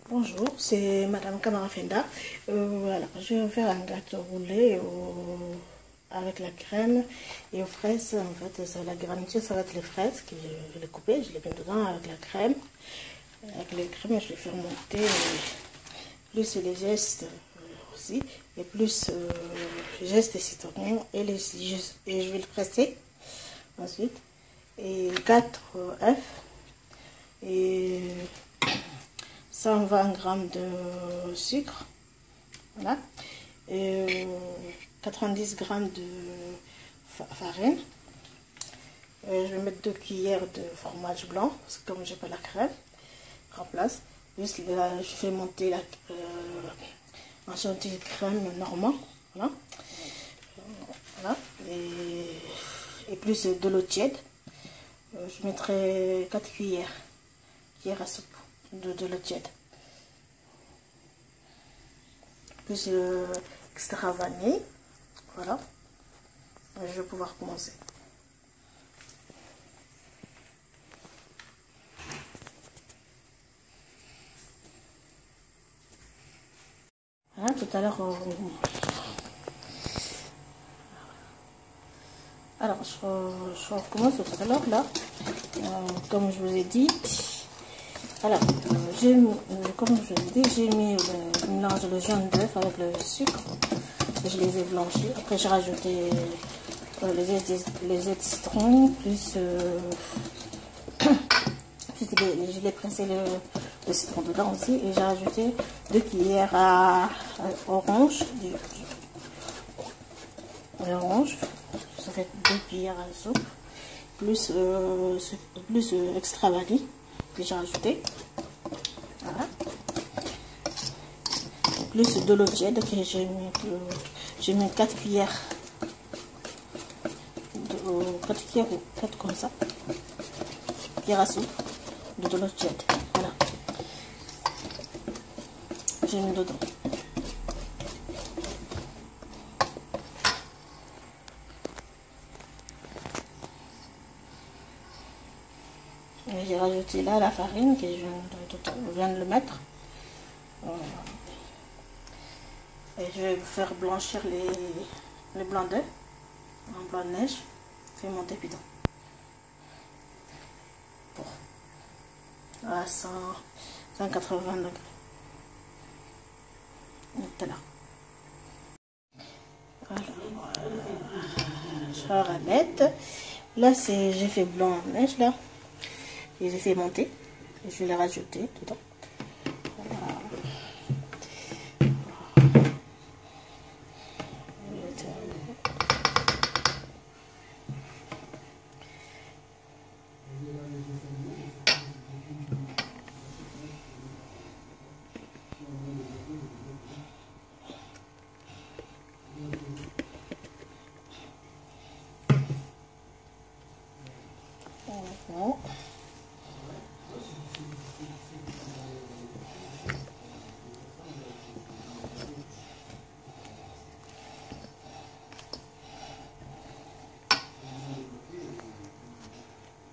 Bonjour, c'est Madame Kamara Fenda. Voilà, je vais faire un gâteau roulé avec la crème et aux fraises. En fait, ça, la garniture, ça va être les fraises que je vais couper. Je les mets dedans avec la crème. Avec les crèmes, je les fais remonter. Plus les gestes aussi. Et plus gestes et citron. Et je vais le presser ensuite. Et 4 œufs. Et 120 g de sucre, voilà, et 90 g de farine. Je vais mettre 2 cuillères de fromage blanc, parce que comme j'ai pas la crème, je remplace. Juste là, je fais monter un chantilly de crème normand, voilà, voilà. Et plus de l'eau tiède. Je mettrai 4 cuillères à soupe de l'eau tiède, plus extra vanille. Voilà, je vais pouvoir commencer. Voilà, tout à l'heure alors je recommence tout à l'heure là, comme je vous ai dit. Alors, comme je vous ai dit, j'ai mis le mélange de jaune d'œuf avec le sucre. Je les ai blanchis. Après, j'ai rajouté les œufs de citron, plus je l'ai pressé le citron dedans aussi. Et j'ai rajouté 2 cuillères à orange. Orange, ça fait 2 cuillères à soupe. Plus extra vanille que j'ai rajouté. Voilà. Plus de l'eau tiède que j'ai mis 4 cuillères. 4 cuillères ou 4 comme ça. Cuillères à soupe de l'eau tiède. Voilà. J'ai mis dedans. J'ai rajouté là la farine que je viens de le mettre. Et je vais faire blanchir les blancs d'œufs en blanc de neige. Je vais monter bidon. À 180 degrés. Tout à l'heure. Je vais remettre. Là, j'ai fait blanc en neige là. Et j'ai fait monter. Et je vais les rajouter dedans. Voilà.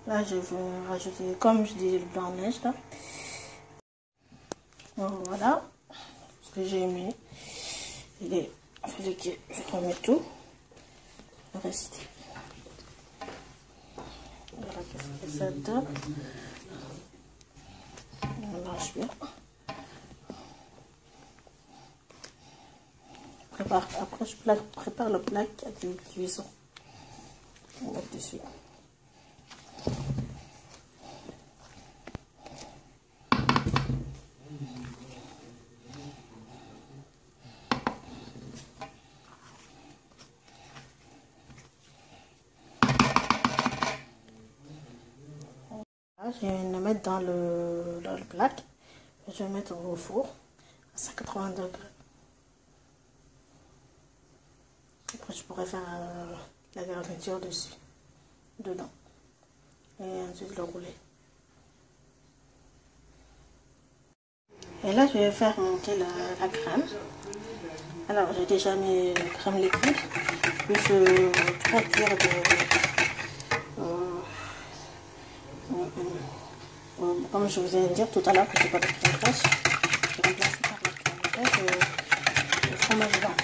Là, je vais rajouter, comme je disais, le blanc de neige là. Voilà ce que j'ai mis. Je remets tout. Le reste. Voilà ce que ça donne. On mélange bien. Après, je prépare le plat de cuisson. On va mettre dessus. Je vais le mettre dans le plat. Je vais mettre au four à 180 degrés. Après, je pourrais faire la garniture dessus, dedans. Et ensuite le rouler. Et là, je vais faire monter la crème. Alors, j'ai déjà mis crème liquide, plus 3 cuillères comme je vous ai dit tout à l'heure que c'est pas de crème fraîche. le fromage blanc.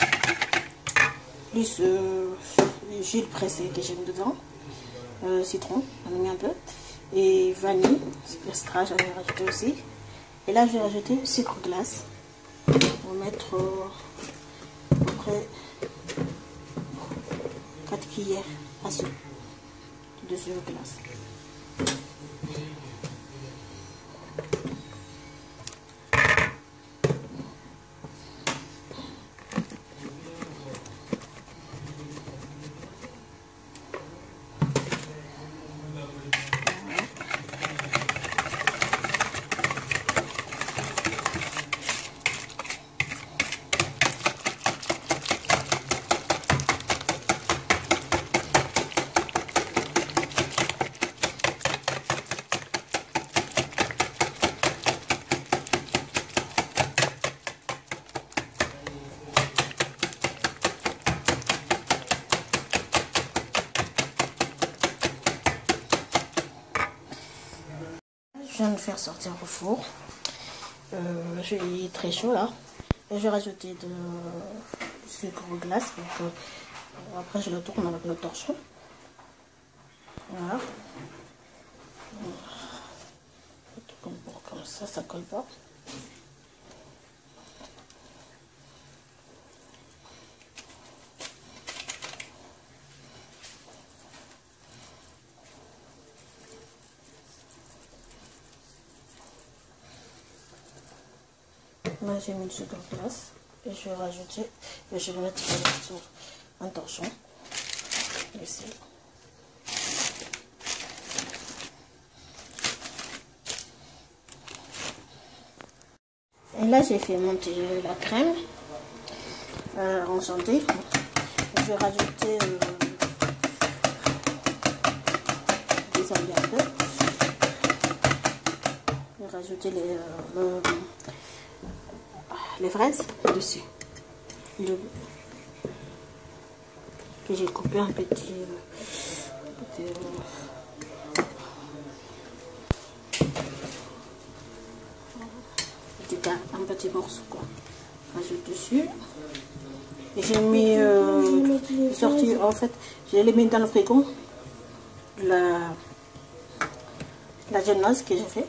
Plus jus pressé que j'ai mis dedans. Citron, j'en ai mis un peu. Et vanille, extra, j'en ai rajouté aussi. Et là, je vais rajouter sucre glace. On va mettre à peu près 4 cuillères à soupe de sucre glace. Je viens de faire sortir au four. Il est très chaud là. Et je vais rajouter de sucre glace. Donc, après, je le tourne avec le torchon. Voilà. Comme ça, ça colle pas. Là, j'ai mis le sucre glace et je vais rajouter, et je vais mettre sur un torchon ici. Et là, j'ai fait monter la crème enchantée. Je vais rajouter des olives un peu. Je vais rajouter les fraises dessus. Que j'ai coupé un petit morceau quoi. Rajoute dessus. Et j'ai mis sorti en fait, je l'ai mis dans le frigo la genoise que j'ai fait.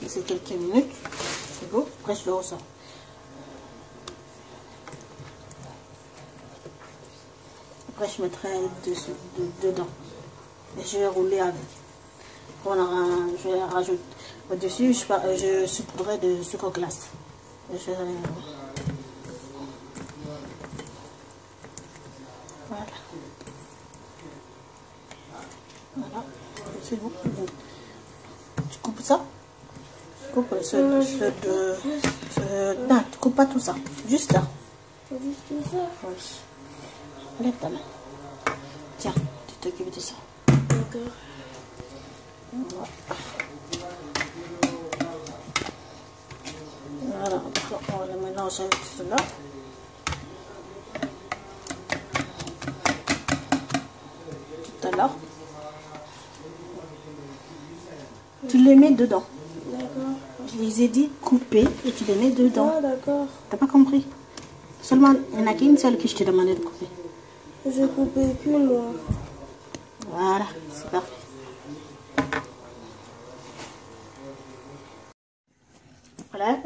C'est quelques minutes. Frigo. Après je le ressors. Après je mettrai dedans. Et je vais rouler avec. Je vais rajouter au-dessus, je saupoudrerai de sucre glace. Voilà. Voilà. C'est bon. Tu coupes ça. Tu coupes non, tu coupes pas tout ça. Juste là. Juste ça. Oui. Lève ta main. Tiens, tu t'occupes de ça. D'accord. Voilà, on va le mélanger avec cela. Tout à l'heure. Tu les mets dedans. D'accord. Je les ai dit couper et tu les mets dedans. Ah, d'accord. T'as pas compris? Seulement, il n'y en a qu'une seule que je t'ai demandé de couper. J'ai coupé qu'une, moi. Voilà, c'est parfait. Voilà.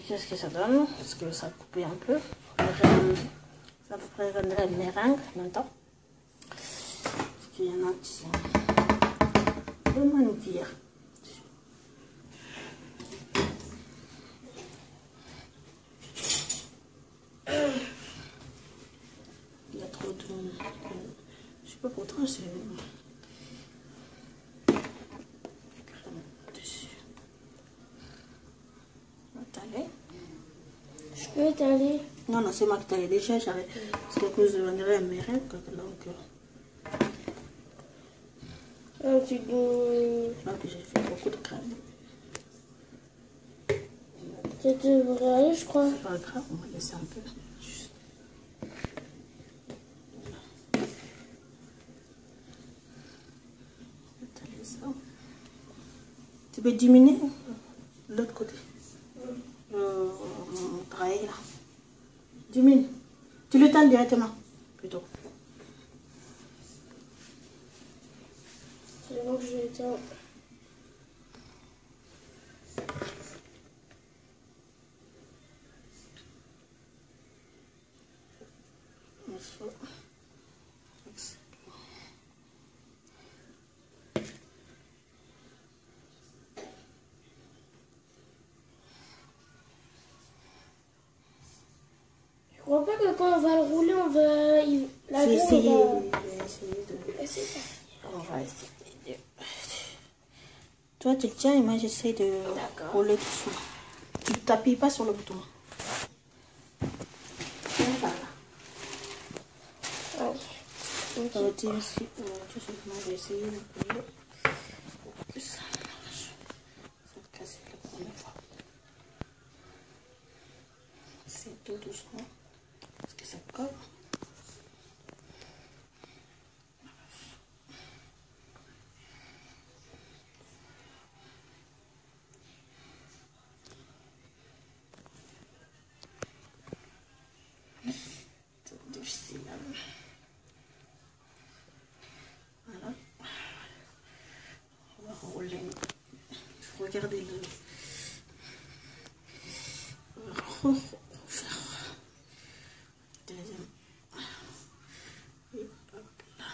Qu'est-ce que ça donne? Parce que ça a coupé un peu. Ça à peu près une meringue en même temps. Parce qu'il y en a qui sont vraiment dire. Il y a trop de... Je sais pas pourquoi c'est... Je peux étaler? Non, non, c'est moi qui t'allais déjà. J'avais... C'est quelque chose de manière meringue. Donc... Ah, tu dois... Là que j'ai fait beaucoup de crème. Ça devrait aller, je crois. C'est pas grave, on va laisser un peu. Juste. Étaler ça. Tu peux diminuer l'autre côté. le travail là. 10 000. Tu le tends directement, plutôt. C'est bon que je l'éteins. Je crois pas que quand on va le rouler, on va... Je vais essayer, on on va essayer. Toi, tu le tiens et moi, j'essaie de rouler tout seul. Tu ne t'appuies pas sur le bouton. Voilà. Tu sais comment je vais essayer de rouler. Plus ça marche. Ça va casser la première fois. C'est tout doucement. Parce que ça colle. C'est difficile. Voilà. On va rouler. Regardez le. Refaire. Deuxième. Et hop là.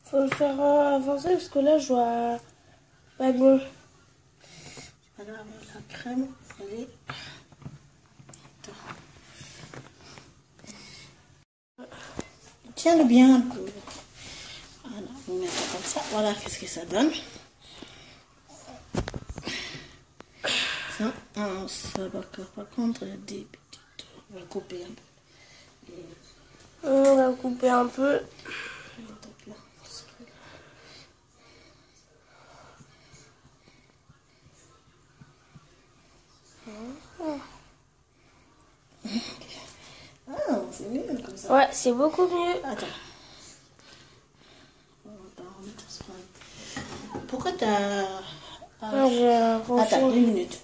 Faut le faire avancer parce que là, je vois pas bien. C'est pas grave, la crème, elle est. Tiens-le bien un peu. Voilà, on met ça comme ça. Voilà, qu'est-ce que ça donne. Ça, ça va par contre des petites. On va couper un peu. On va couper un peu. Ah, c'est mieux comme ça. Ouais, c'est beaucoup mieux. Attends. On va remettre ça. Pourquoi t'as. J'ai Attends, 2 minutes.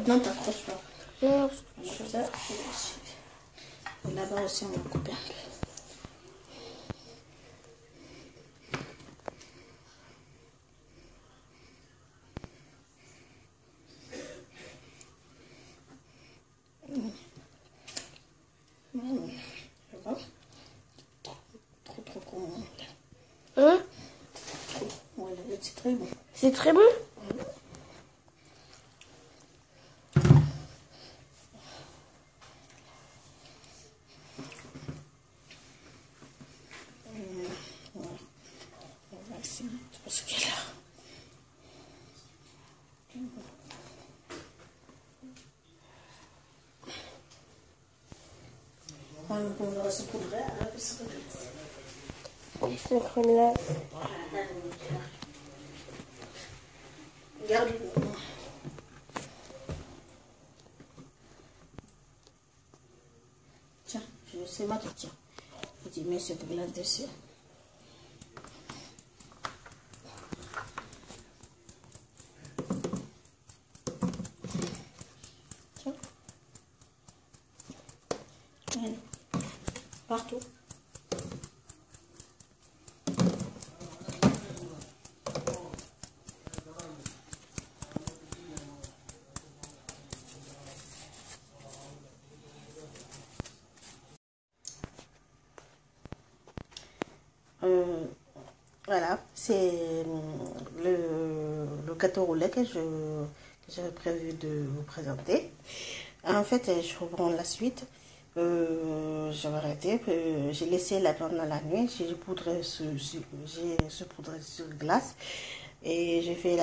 Non, t'accroches pas. Non, Ça, et là-bas aussi, on va couper un peu. Trop con. hein? Ouais, c'est très bon. C'est très bon. On va essayer parce que là. On va se poudrer à la piscine. C'est crème là. Regarde. Tiens, c'est moi qui tiens. Tu mets ce glace dessus. Tiens. Allez. Partout. Voilà, c'est le gâteau roulé que j'avais prévu de vous présenter. En fait, je reprends la suite. J'avais arrêté, j'ai laissé la pendant la nuit, j'ai saupoudré sur glace et j'ai fait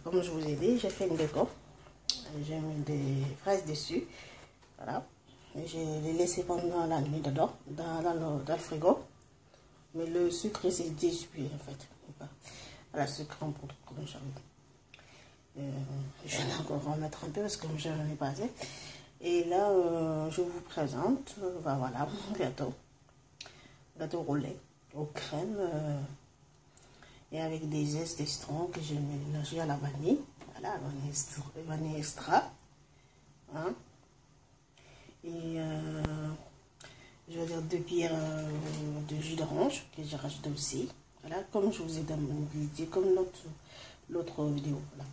comme je vous ai dit, j'ai fait une déco. J'ai mis des fraises dessus, voilà. J'ai les laissé pendant la nuit dedans, dans le frigo. Mais le sucre, c'est dilué en fait. Voilà, sucre en poudre, comme j'avais. Je vais encore en mettre un peu parce que je n'en ai pas assez. Et là, je vous présente, voilà, mon gâteau roulé aux crèmes et avec des zestes d'estran que j'ai mélangé à la vanille. Voilà, vanille extra. Hein. Et je vais dire 2 cuillères de jus d'orange que j'ai rajouté aussi. Voilà, comme je vous ai dit, comme l'autre vidéo. Voilà.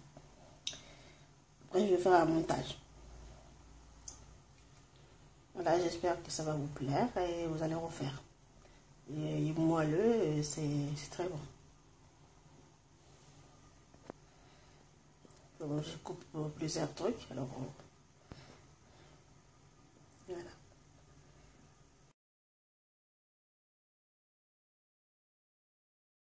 Après, je vais faire un montage. Voilà, j'espère que ça va vous plaire et vous allez refaire. Et moelleux, c'est très bon. Donc, je coupe plusieurs trucs. Alors,